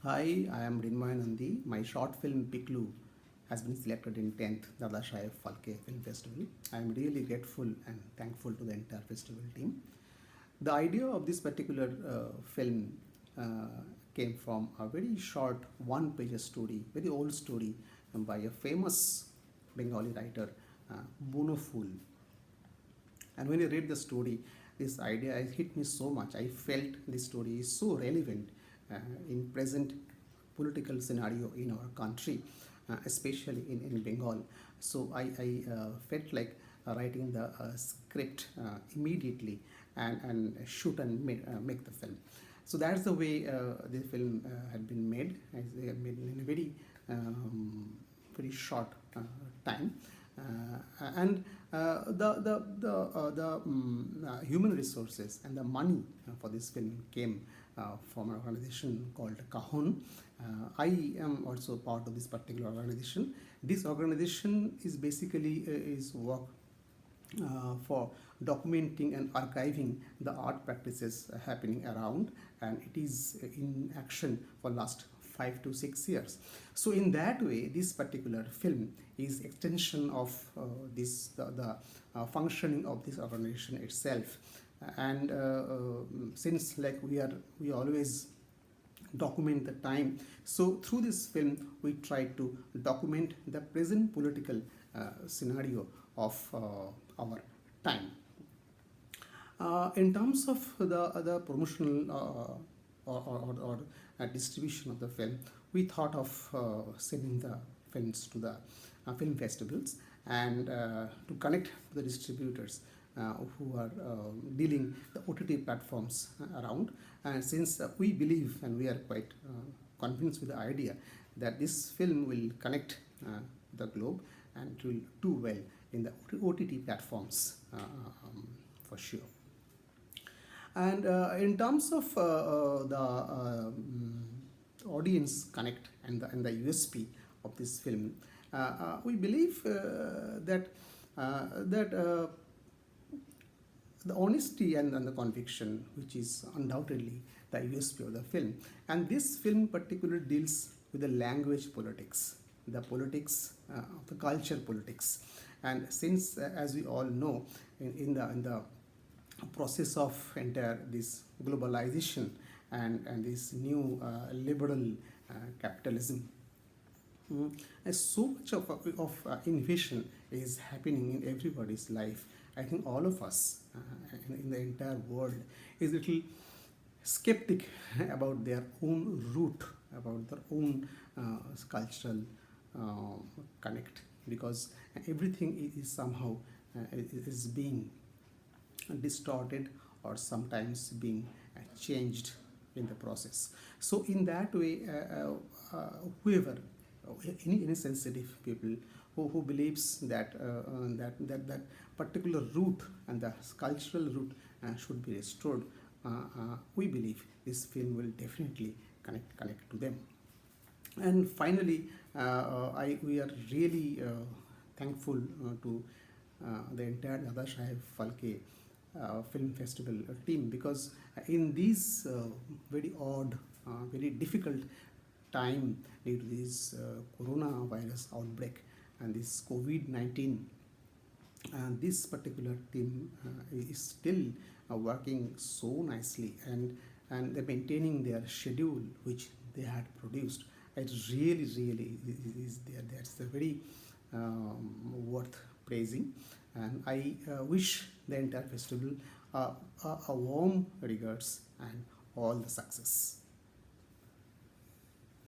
Hi, I am Mrinmoy Nandi. My short film Piklu has been selected in 10th Dada Saheb Phalke Film Festival. I am really grateful and thankful to the entire festival team. The idea of this particular film came from a very short one-page story, very old story by a famous Bengali writer, Bono Fool. And when I read the story, this idea hit me so much. I felt this story is so relevant in present political scenario in our country, especially in Bengal. So I felt like writing the script immediately and shoot and make the film. So that's the way the film had been made. They have made in a very short time. And the human resources and the money for this film came from an organization called Cahoon. I am also part of this particular organization. This organization is basically is work for documenting and archiving the art practices happening around, and it is in action for last 5 to 6 years. So in that way, this particular film is extension of the functioning of this organization itself. And since like we always document the time, so through this film we try to document the present political scenario of our time. In terms of the promotional or distribution of the film, we thought of sending the films to the film festivals and to connect the distributors who are dealing the OTT platforms around. And since we believe and we are quite convinced with the idea that this film will connect the globe and it will do well in the OTT platforms for sure. And in terms of the audience connect and the USP of this film, we believe that the honesty and the conviction, which is undoubtedly the USP of the film. And this film particularly deals with the language politics, the politics of the culture politics. And since, as we all know, in the process of entire this globalization and this new liberal capitalism, and so much of innovation is happening in everybody's life. I think all of us in the entire world is a little skeptic about their own root, about their own cultural connect, because everything is somehow is being distorted or sometimes being changed in the process. So in that way, whoever, any sensitive people who believes that that particular root and the cultural root should be restored, we believe this film will definitely connect to them. And finally, we are really thankful to the entire Dada Saheb Phalke Film Festival team, because in these very odd, very difficult time due to this coronavirus outbreak and this COVID-19, this particular team is still working so nicely, and they're maintaining their schedule which they had produced. It really is there. That's a very worth praising, and I wish the entire festival a warm regards and all the success.